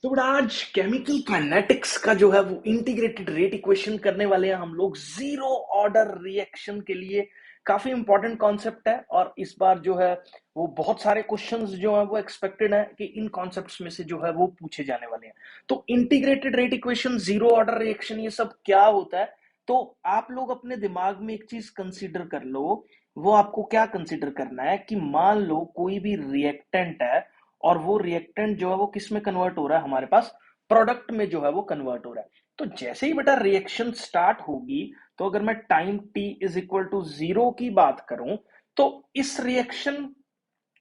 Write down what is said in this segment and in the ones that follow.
तो बड़ा आज केमिकल काइनेटिक्स का जो है वो इंटीग्रेटेड रेट इक्वेशन करने वाले हैं हम लोग जीरो ऑर्डर रिएक्शन के लिए। काफी इंपॉर्टेंट कॉन्सेप्ट है और इस बार जो है वो बहुत सारे क्वेश्चंस जो है वो एक्सपेक्टेड है कि इन कॉन्सेप्ट्स में से जो है वो पूछे जाने वाले हैं। तो integrated rate equation, zero order reaction, ये सब क्या होता है? तो आप लोग अपने दिमाग में एक चीज कंसीडर कर लो। वो आपको क्या कंसीडर करना है कि मान लो कोई भी रिएक्टेंट है और वो रिएक्टेंट जो है वो किस में कन्वर्ट हो रहा है, हमारे पास प्रोडक्ट में जो है वो कन्वर्ट हो रहा है। तो जैसे ही बेटा रिएक्शन स्टार्ट होगी, तो अगर मैं time T is equal to zero की बात करूं, तो इस रिएक्शन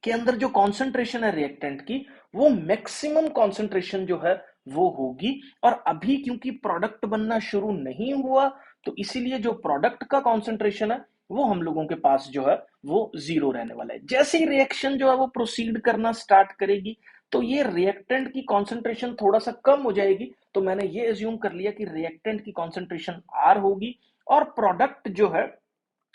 के अंदर जो कॉन्सेंट्रेशन है रिएक्टेंट की, वो मैक्सिमम कॉन्सेंट्रेशन जो है वो होगी। और अभी क्योंकि प्रोडक्ट बनना शुरू नहीं हुआ, तो इसीलिए जो प्रोडक्ट का कॉन्सेंट्रेशन है वो हम लोगों के पास जो है वो जीरो रहने वाला है। जैसे ही रिएक्शन जो है वो प्रोसीड करना स्टार्ट करेगी, तो ये रिएक्टेंट की कॉन्सेंट्रेशन थोड़ा सा कम हो जाएगी। तो मैंने ये एज्यूम कर लिया कि रिएक्टेंट की कॉन्सेंट्रेशन आर होगी और प्रोडक्ट जो है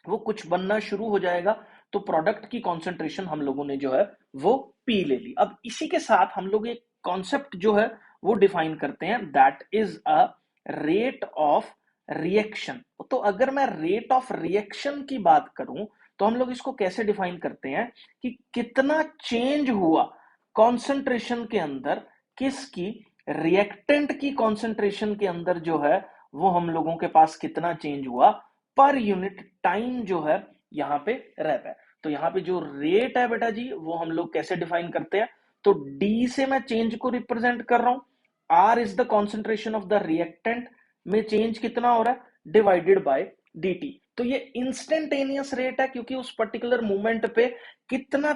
वो कुछ बनना शुरू हो जाएगा। तो प्रोडक्ट की कॉन्सेंट्रेशन हम लोगों ने जो है वो पी ले ली। अब इसी के साथ हम लोग एक कॉन्सेप्ट जो है वो डिफाइन करते हैं, that is a rate of reaction. तो अगर मैं रेट ऑफ रिएक्शन की बात करूं, तो हम लोग इसको कैसे डिफाइन करते हैं कि कितना चेंज हुआ कॉन्सेंट्रेशन के अंदर, किसकी, रिएक्टेंट की कॉन्सेंट्रेशन के अंदर जो है वो हम लोगों के पास कितना चेंज हुआ पर यूनिट टाइम जो है यहाँ पे रहता है। तो यहाँ पे जो रेट है बेटा जी, वो हम लोग कैसे डिफाइन करते हैं? तो डी से मैं चेंज को रिप्रेजेंट कर रहा हूं। R is the concentration of the reactant में चेंज कितना हो रहा है, डिवाइडेड बाय डी टी। तो ये इंस्टेंटेनियस रेट है, क्योंकि उस पर्टिकुलर मोमेंट पे कितना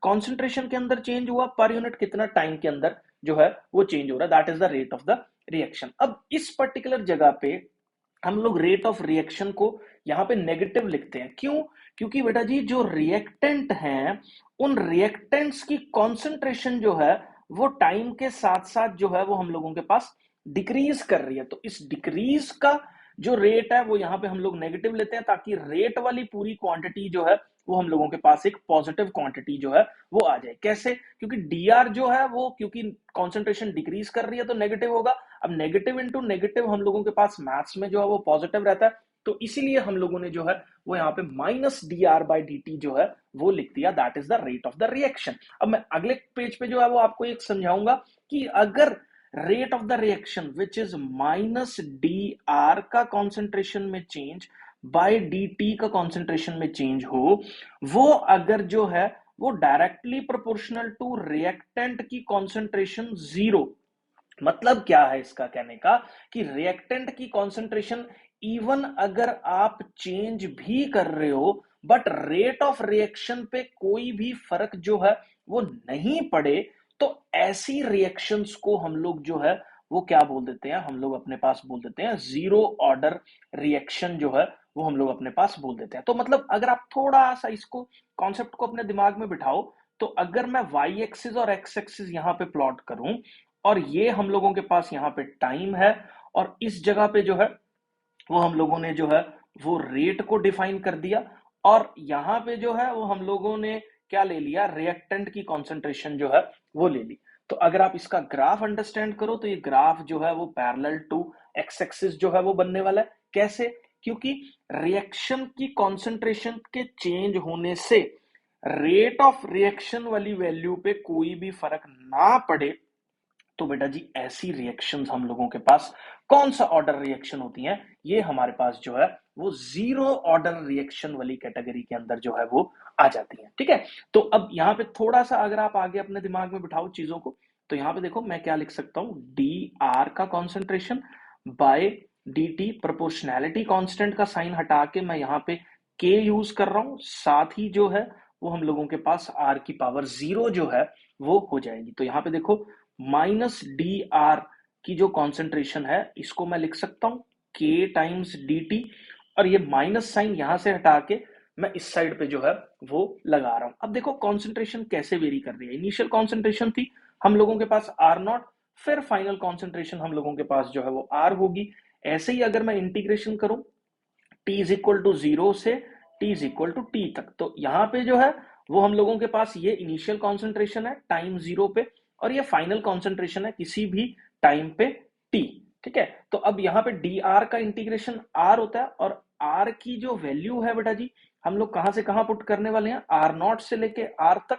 कॉन्सेंट्रेशन के अंदर चेंज हुआ पर यूनिट कितना टाइम के अंदर जो है वो चेंज हो रहा है, that is the rate of the reaction. अब इस पर्टिकुलर जगह पे हम लोग रेट ऑफ रिएक्शन को यहाँ पे नेगेटिव लिखते हैं। क्यों? क्योंकि बेटा जी जो रिएक्टेंट हैं, उन रिएक्टेंट्स की कॉन्सेंट्रेशन जो है वो टाइम के साथ साथ जो है वो हम लोगों के पास डिक्रीज कर रही है। तो इस डिक्रीज का जो रेट है वो यहाँ पे हम लोग नेगेटिव लेते हैं, ताकि रेट वाली पूरी क्वांटिटी जो है वो हम लोगों के पास एक पॉजिटिव क्वांटिटी जो है वो आ जाए। कैसे? क्योंकि डी आर जो है वो क्योंकि कॉन्सेंट्रेशन डिक्रीज कर रही है तो नेगेटिव होगा। अब नेगेटिव इंटू नेगेटिव हम लोगों के पास मैथ्स में जो है वो पॉजिटिव रहता है। तो इसीलिए हम लोगों ने जो है वो यहाँ पे minus D R by D T जो है वो लिख दिया, that is the rate of the reaction. अब मैं अगले पेज पे जो है वो आपको एक समझाऊंगा कि अगर rate of the reaction which is minus D are का कॉन्सेंट्रेशन में चेंज बाय डी टी का कॉन्सेंट्रेशन में चेंज हो, वो अगर जो है वो डायरेक्टली प्रोपोर्शनल टू रिएक्टेंट की कॉन्सेंट्रेशन जीरो। मतलब क्या है इसका कहने का, कि रिएक्टेंट की कॉन्सेंट्रेशन इवन अगर आप चेंज भी कर रहे हो, बट रेट ऑफ रिएक्शन पे कोई भी फर्क जो है वो नहीं पड़े, तो ऐसी रिएक्शंस को हम लोग जो है वो क्या बोल देते हैं, हम लोग अपने पास बोल देते हैं जीरो ऑर्डर रिएक्शन जो है वो हम लोग अपने पास बोल देते हैं। तो मतलब अगर आप थोड़ा सा इसको कॉन्सेप्ट को अपने दिमाग में बिठाओ, तो अगर मैं वाई एक्सिस और एक्स एक्सिस यहाँ पे प्लॉट करूं, और ये हम लोगों के पास यहाँ पे टाइम है, और इस जगह पे जो है वो हम लोगों ने जो है वो रेट को डिफाइन कर दिया, और यहाँ पे जो है वो हम लोगों ने क्या ले लिया, रिएक्टेंट की कॉन्सेंट्रेशन जो है वो ले ली। तो अगर आप इसका ग्राफ अंडरस्टैंड करो, तो ये ग्राफ जो है वो पैरेलल टू एक्स एक्सिस जो है वो बनने वाला है। कैसे? क्योंकि रिएक्शन की कॉन्सेंट्रेशन के चेंज होने से रेट ऑफ रिएक्शन वाली वैल्यू पे कोई भी फर्क ना पड़े, तो बेटा जी ऐसी रिएक्शंस हम लोगों के पास कौन सा ऑर्डर रिएक्शन होती हैं, ये हमारे पास जो है वो जीरो ऑर्डर रिएक्शन वाली कैटेगरी के अंदर जो है वो आ जाती हैं। ठीक है? तो अब यहाँ पे थोड़ा सा अगर आप आगे अपने दिमाग में बिठाओ चीजों को, तो यहाँ पे देखो मैं क्या लिख सकता हूं, डी आर का concentration bye D T, proportionality constant का साइन हटा के मैं यहाँ पे के यूज कर रहा हूं, साथ ही जो है वो हम लोगों के पास आर की पावर जीरो जो है वो हो जाएगी। तो यहाँ पे देखो माइनस डी आर की जो कॉन्सेंट्रेशन है, इसको मैं लिख सकता हूं के टाइम्स डी टी, और ये माइनस साइन यहां से हटा के मैं इस साइड पे जो है वो लगा रहा हूं। अब देखो कॉन्सेंट्रेशन कैसे वेरी कर रही है। इनिशियल कॉन्सेंट्रेशन थी हम लोगों के पास आर नॉट, फिर फाइनल कॉन्सेंट्रेशन हम लोगों के पास जो है वो आर होगी। ऐसे ही अगर मैं इंटीग्रेशन करूं t is equal to zero से t is equal to T तक, तो यहाँ पे जो है वो हम लोगों के पास ये इनिशियल कॉन्सेंट्रेशन है टाइम जीरो पे, और ये फाइनल कॉन्सेंट्रेशन है किसी भी टाइम पे टी। ठीक है, तो अब यहाँ पे डी आर का इंटीग्रेशन आर होता है, और आर की जो वैल्यू है बेटा जी, हम लोग कहां से कहां पुट करने वाले हैं, आर नॉट से लेके आर तक,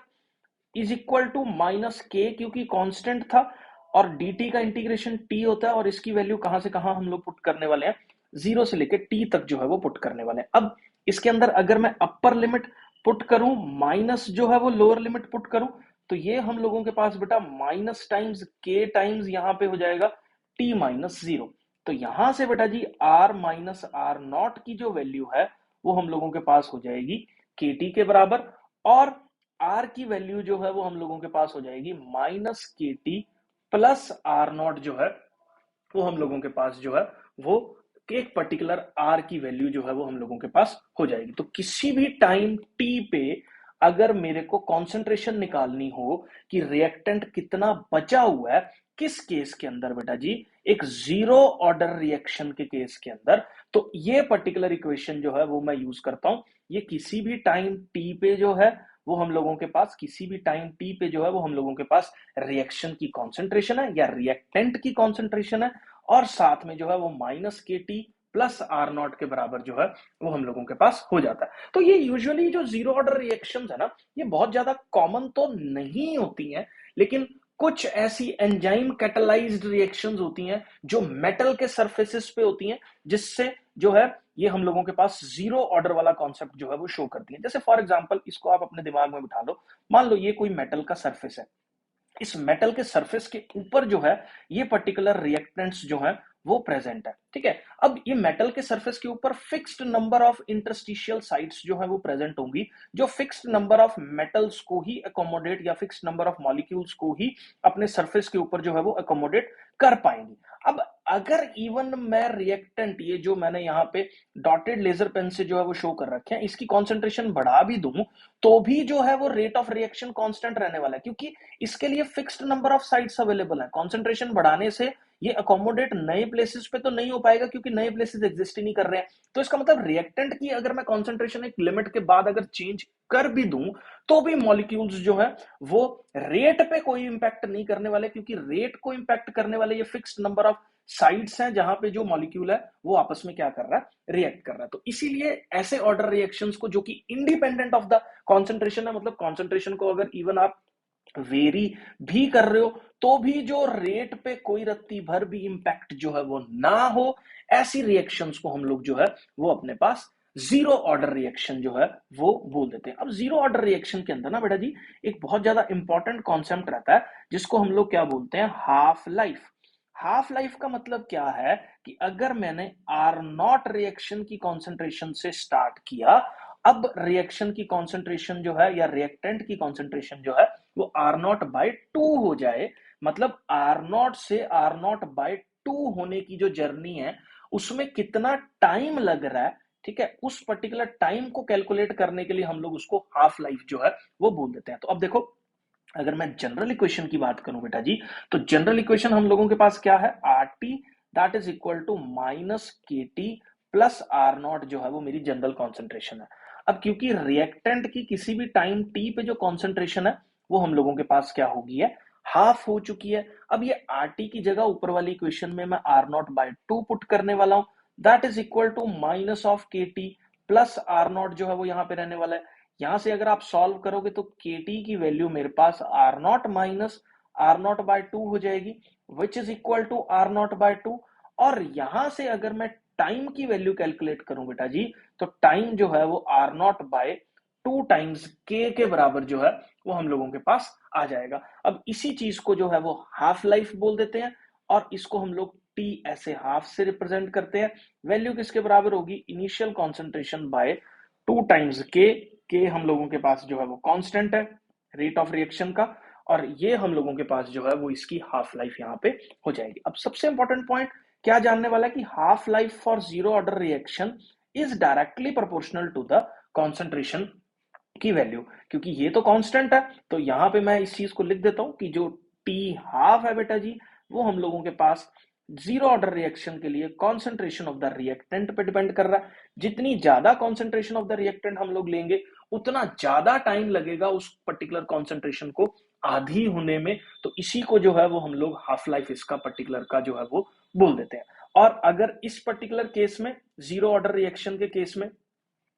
इज इक्वल टू माइनस के, क्योंकि कांस्टेंट था, और dt का इंटीग्रेशन t होता है, और इसकी वैल्यू कहां से कहां हम लोग पुट करने वाले हैं, 0 से लेके t तक जो है वो पुट करने वाले हैं। अब इसके अंदर अगर मैं अपर लिमिट पुट करूं, माइनस जो है वो लोअर लिमिट पुट करूं, तो ये हम लोगों के पास बेटा माइनस टाइम्स के टाइम्स यहां पे हो जाएगा t माइनस 0। तो यहां से बेटा जी r माइनस आर नॉट की जो वैल्यू है वो हम लोगों के पास हो जाएगी kt के बराबर, और आर की वैल्यू जो है वो हम लोगों के पास हो जाएगी minus K T plus R naught जो है वो हम लोगों के पास जो है वो एक पर्टिकुलर आर की वैल्यू जो है वो हम लोगों के पास हो जाएगी। तो किसी भी टाइम टी पे अगर मेरे को कॉन्सेंट्रेशन निकालनी हो कि रिएक्टेंट कितना बचा हुआ है, किस केस के अंदर बेटा जी, एक जीरो ऑर्डर रिएक्शन के केस के अंदर, तो ये पर्टिकुलर इक्वेशन जो है वो मैं यूज करता हूं। ये किसी भी टाइम टी पे जो है वो हम लोगों के पास, किसी भी टाइम टी पे जो है वो हम लोगों के पास रिएक्शन की कॉन्सेंट्रेशन है या रिएक्टेंट की कॉन्सेंट्रेशन है, और साथ में जो है वो minus K T plus R not के बराबर जो है वो हम लोगों के पास हो जाता है। तो ये यूजुअली जो जीरो ऑर्डर रिएक्शंस है ना, ये बहुत ज्यादा कॉमन तो नहीं होती हैं, लेकिन कुछ ऐसी एंजाइम कैटलाइज्ड रिएक्शंस होती हैं जो मेटल के सरफेसेस पे होती हैं, जिससे जो है ये हम लोगों के पास जीरो ऑर्डर वाला कॉन्सेप्ट जो है वो शो करती है। जैसे फॉर एग्जांपल इसको आप अपने दिमाग में बिठा लो, मान लो ये कोई मेटल का सरफेस है, इस मेटल के सरफेस के ऊपर जो है ये पर्टिकुलर रिएक्टेंट्स जो है वो प्रेजेंट है। ठीक है, अब ये मेटल के सरफेस के ऊपर fixed number of interstitial sites जो है वो प्रेजेंट होंगी, जो फिक्स्ड नंबर ऑफ मेटल्स को ही अकोमोडेट या फिक्स्ड नंबर ऑफ मॉलिक्यूल्स को ही अपने सरफेस के ऊपर जो है वो अकोमोडेट कर पाएंगी। अब अगर इवन मैं रिएक्टेंट, ये जो मैंने यहाँ पे डॉटेड लेजर पेन से जो है वो शो कर रखे हैं, इसकी कॉन्सेंट्रेशन बढ़ा भी दूं, तो भी जो है वो रेट ऑफ रिएक्शन कांस्टेंट रहने वाला है, क्योंकि इसके लिए fixed number of sites available है। कॉन्सेंट्रेशन बढ़ाने से ये अकोमोडेट नए प्लेसेस पे तो नहीं हो पाएगा, क्योंकि नए प्लेसेस एग्जिस्ट ही नहीं कर रहे हैं। तो इसका मतलब रिएक्टेंट की अगर मैं कॉन्सेंट्रेशन एक लिमिट के बाद अगर चेंज कर भी दूं, तो भी मॉलिक्यूल्स जो है वो रेट पे कोई इंपैक्ट नहीं करने वाले, क्योंकि रेट को इंपैक्ट करने वाले ये फिक्स्ड नंबर ऑफ साइड्स हैं जहां पे जो मॉलिक्यूल है वो आपस में क्या कर रहा है, रिएक्ट कर रहा है। तो इसीलिए ऐसे ऑर्डर रिएक्शंस को जो कि इंडिपेंडेंट ऑफ द कॉन्सेंट्रेशन है, मतलब कॉन्सेंट्रेशन को अगर इवन आप वेरी भी कर रहे हो तो भी जो रेट पे कोई रत्ती भर भी इंपैक्ट जो है वो ना हो, ऐसी रिएक्शंस को हम लोग जो है वो अपने पास जीरो ऑर्डर रिएक्शन जो है वो बोल देते हैं। अब जीरो ऑर्डर रिएक्शन के अंदर ना बेटा जी एक बहुत ज्यादा इंपॉर्टेंट कॉन्सेप्ट रहता है, जिसको हम लोग क्या बोलते हैं, हाफ लाइफ। हाफ लाइफ का मतलब क्या है कि अगर मैंने आर नॉट रिएक्शन की कॉन्सेंट्रेशन से स्टार्ट किया, अब रिएक्शन की कॉन्सेंट्रेशन जो है या रिएक्टेंट की कॉन्सेंट्रेशन जो है वो आर नॉट बाई टू हो जाए, मतलब आर नॉट से आर नॉट बाई टू होने की जो जर्नी है उसमें कितना टाइम लग रहा है, ठीक है, उस पर्टिकुलर टाइम को कैलकुलेट करने के लिए हम लोग उसको हाफ लाइफ जो है वो बोल देते हैं। तो अब देखो, अगर मैं जनरल इक्वेशन की बात करूं बेटा जी, तो जनरल इक्वेशन हम लोगों के पास क्या है, R T that is equal to minus K T plus R naught जो है वो मेरी जनरल कॉन्सेंट्रेशन है। अब क्योंकि रिएक्टेंट की किसी भी टाइम टी पे जो कॉन्सेंट्रेशन है वो हम लोगों के पास क्या होगी है, हाफ हो चुकी है। अब ये आर टी की जगह ऊपर वाली इक्वेशन में मैं R naught by two put करने वाला हूं, that is equal to minus of K T plus R naught जो है वो यहाँ पे रहने वाला है। यहां से अगर आप सॉल्व करोगे तो kt की वैल्यू मेरे पास R naught minus R naught by two हो जाएगी, which is equal to R naught by two. और यहां से अगर मैं टाइम की वैल्यू कैलकुलेट करूं बेटा जी, तो टाइम जो है वो R naught by two times के बराबर जो है वो हम लोगों के पास आ जाएगा। अब इसी चीज को जो है वो हाफ लाइफ बोल देते हैं, और इसको हम लोग टी ऐसे हाफ से रिप्रेजेंट करते हैं। वैल्यू किसके बराबर होगी, initial concentration bye two times के हम लोगों के पास जो है वो कांस्टेंट है रेट ऑफ रिएक्शन का, और ये हम लोगों के पास जो है वो इसकी हाफ लाइफ यहाँ पे हो जाएगी। अब सबसे इंपॉर्टेंट पॉइंट क्या जानने वाला है कि half life for zero order reaction is directly proportional to the concentration की वैल्यू, क्योंकि ये तो कांस्टेंट है। तो यहाँ पे मैं इस चीज को लिख देता हूं कि जो टी हाफ है बेटा जी वो हम लोगों के पास जीरो ऑर्डर रिएक्शन के लिए कॉन्सेंट्रेशन ऑफ द रिएक्टेंट पे डिपेंड कर रहा है। जितनी ज्यादा कॉन्सेंट्रेशन ऑफ द रिएक्टेंट हम लोग लेंगे, उतना ज्यादा टाइम लगेगा उस पर्टिकुलर कॉन्सेंट्रेशन को आधी होने में, तो इसी को जो है वो हम लोग हाफ लाइफ इसका पर्टिकुलर का जो है वो बोल देते हैं। और अगर इस पर्टिकुलर केस में जीरो ऑर्डर रिएक्शन के केस में,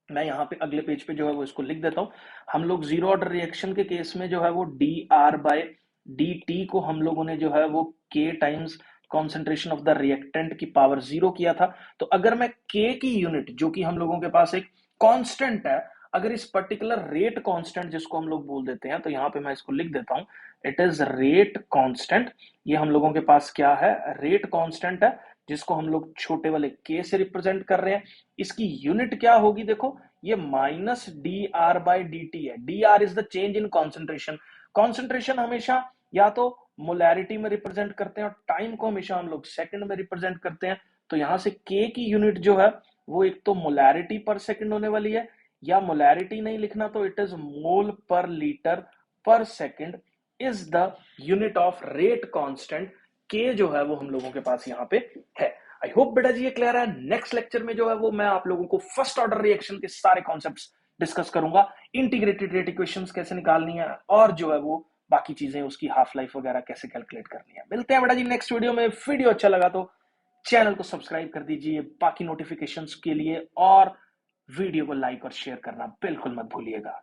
मैं यहाँ पे अगले पेज पे जो है वो इसको लिख देता हूँ। हम लोग जीरो ऑर्डर रिएक्शन के केस में जो है वो D R by D T को हम लोगों ने जो है वो K times concentration of the reactant की पावर जीरो किया था। तो अगर मैं के की यूनिट, जो कि हम लोगों के पास एक कांस्टेंट है, अगर इस पर्टिकुलर रेट कांस्टेंट जिसको हम लोग बोल देते हैं, तो यहाँ पे मैं इसको लिख देता हूँ, इट इज रेट कांस्टेंट। ये हम लोगों के पास क्या है, रेट कांस्टेंट है, जिसको हम लोग छोटे वाले के से रिप्रेजेंट कर रहे हैं। इसकी यूनिट क्या होगी, देखो ये minus D R by D T है। D R is the change in concentration. Concentration हमेशा या तो मोलैरिटी में रिप्रेजेंट करते हैं और टाइम को हमेशा हम लोग सेकंड में रिप्रेजेंट करते हैं। तो यहां से के की यूनिट जो है वो एक तो मोलैरिटी पर सेकंड होने वाली है, या मोलैरिटी नहीं लिखना तो इट इज मोल पर लीटर पर second is the unit of rate constant. के जो है वो हम लोगों के पास यहाँ पे है। आई होप बेटा जी ये क्लियर है। नेक्स्ट लेक्चर में जो है वो मैं आप लोगों को फर्स्ट ऑर्डर रिएक्शन के सारे कॉन्सेप्ट्स डिस्कस करूंगा, इंटीग्रेटेड रेट इक्वेशंस कैसे निकालनी है, और जो है वो बाकी चीजें उसकी हाफ लाइफ वगैरह कैसे कैलकुलेट करनी है। मिलते हैं बेटा जी नेक्स्ट वीडियो में। वीडियो अच्छा लगा तो चैनल को सब्सक्राइब कर दीजिए बाकी नोटिफिकेशंस के लिए, और वीडियो को लाइक और शेयर करना बिल्कुल मत भूलिएगा।